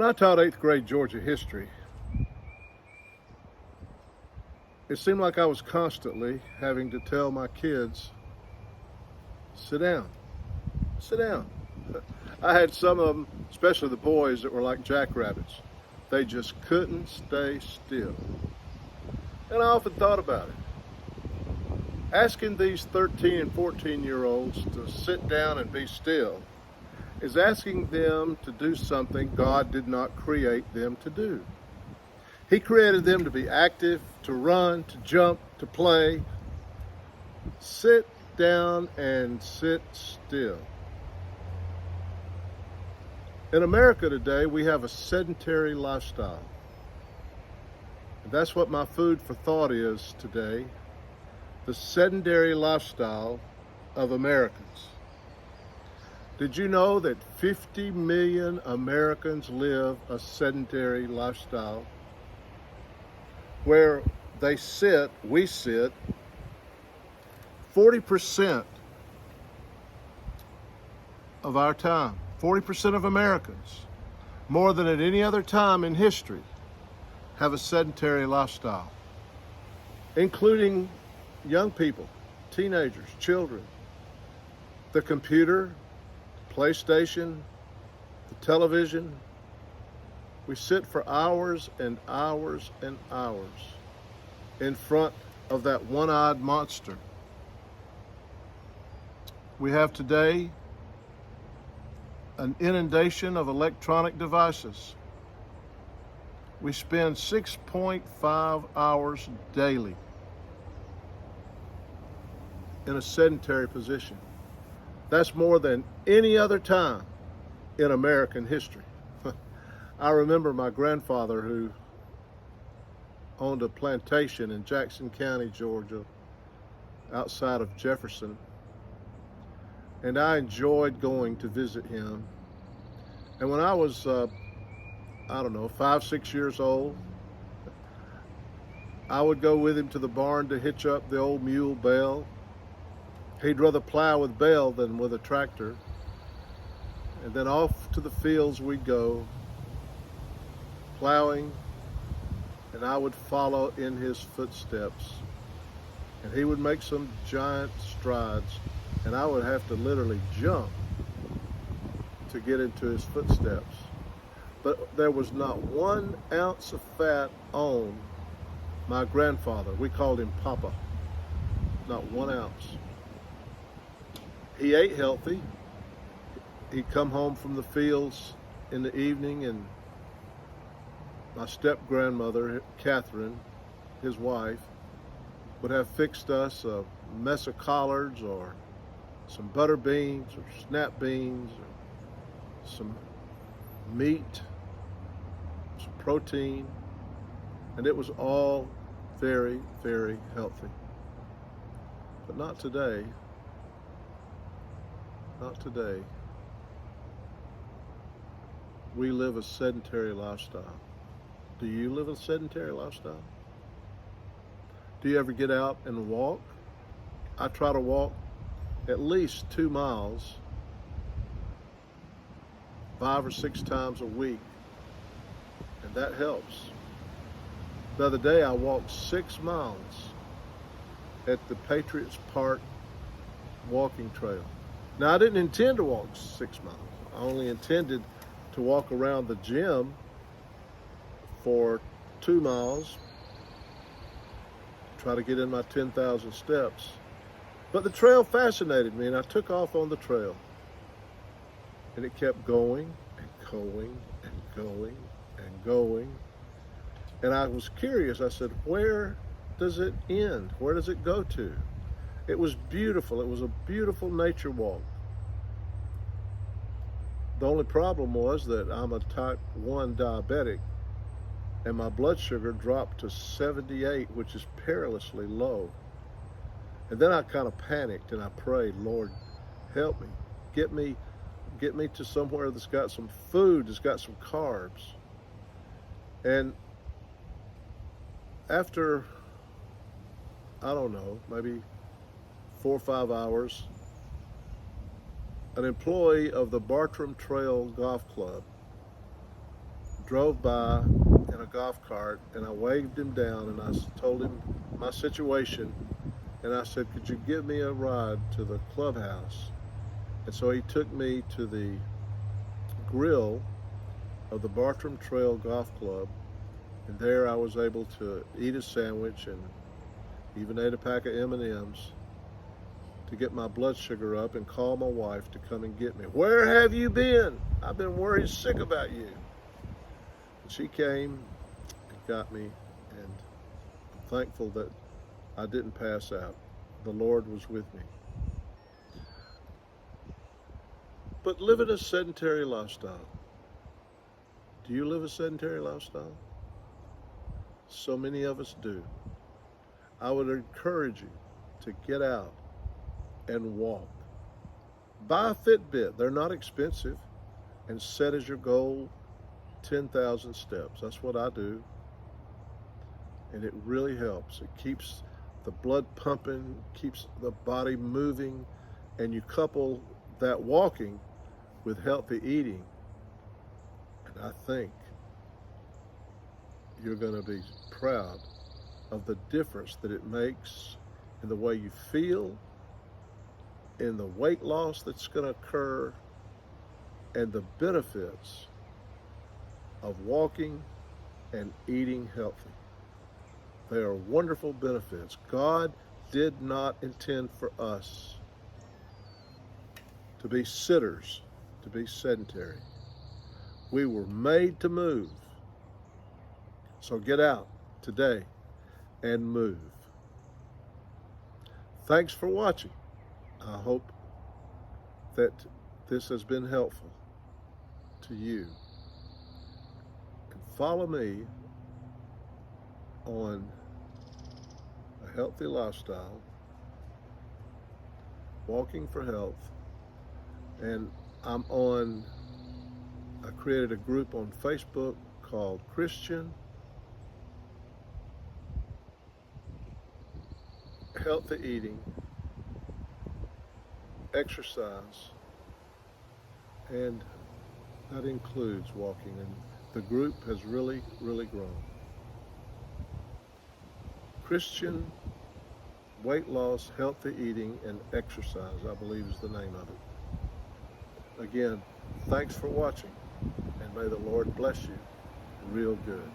I taught 8th grade Georgia history, it seemed like I was constantly having to tell my kids, sit down, sit down. I had some of them, especially the boys, that were like jackrabbits. They just couldn't stay still. And I often thought about it. Asking these 13 and 14-year-olds to sit down and be still is asking them to do something God did not create them to do. He created them to be active, to run, to jump, to play. Sit down and sit still. In America today, we have a sedentary lifestyle. And that's what my food for thought is today. The sedentary lifestyle of Americans. Did you know that 50 million Americans live a sedentary lifestyle? Where they sit, we sit, 40% of our time. 40% of Americans, more than at any other time in history, have a sedentary lifestyle, including young people, teenagers, children. The computer, PlayStation, the television. We sit for hours and hours and hours in front of that one-eyed monster. We have today an inundation of electronic devices. We spend 6.5 hours daily in a sedentary position. That's more than any other time in American history. I remember my grandfather, who owned a plantation in Jackson County, Georgia, outside of Jefferson, and I enjoyed going to visit him. And when I was, 5, 6 years old, I would go with him to the barn to hitch up the old mule Bell. He'd rather plow with Bell than with a tractor. And then off to the fields we'd go, plowing, and I would follow in his footsteps. And he would make some giant strides, and I would have to literally jump to get into his footsteps. But there was not 1 ounce of fat on my grandfather. We called him Papa. Not 1 ounce. He ate healthy. He'd come home from the fields in the evening, and my step-grandmother, Catherine, his wife, would have fixed us a mess of collards or some butter beans or snap beans or some meat, some protein, and it was all very, very healthy. But not today. Not today. We live a sedentary lifestyle. Do you live a sedentary lifestyle? Do you ever get out and walk? I try to walk at least 2 miles 5 or 6 times a week, and that helps. The other day I walked 6 miles at the Patriots Park walking trail. Now, I didn't intend to walk 6 miles. I only intended to walk around the gym for 2 miles, try to get in my 10,000 steps. But the trail fascinated me, and I took off on the trail. And it kept going and going and going and going. And I was curious. I said, where does it end? Where does it go to? It was beautiful. It was a beautiful nature walk. The only problem was that I'm a type 1 diabetic, and my blood sugar dropped to 78, which is perilously low. And then I kind of panicked and I prayed, Lord, help me. Get me to somewhere that's got some food, that's got some carbs. And after, I don't know, maybe 4 or 5 hours, an employee of the Bartram Trail Golf Club drove by in a golf cart, and I waved him down and I told him my situation, and I said, could you give me a ride to the clubhouse? And so he took me to the grill of the Bartram Trail Golf Club, and there I was able to eat a sandwich and even ate a pack of M&Ms to get my blood sugar up and call my wife to come and get me. Where have you been? I've been worried sick about you. And she came and got me, and I'm thankful that I didn't pass out. The Lord was with me. But living a sedentary lifestyle. Do you live a sedentary lifestyle? So many of us do. I would encourage you to get out and walk. Buy a Fitbit. They're not expensive. And set as your goal 10,000 steps. That's what I do. And it really helps. It keeps the blood pumping, keeps the body moving, and you couple that walking with healthy eating, and I think you're going to be proud of the difference that it makes in the way you feel, in the weight loss that's going to occur, and the benefits of walking and eating healthy. They are wonderful benefits. God did not intend for us to be sitters, to be sedentary. We were made to move. So get out today and move. Thanks for watching. I hope that this has been helpful to you. And follow me on a healthy lifestyle, walking for health, and I created a group on Facebook called Christian Healthy Eating, Exercise, and that includes walking, and the group has really grown. Christian Weight Loss, Healthy Eating, and Exercise, I believe is the name of it. Again, thanks for watching, and may the Lord bless you real good.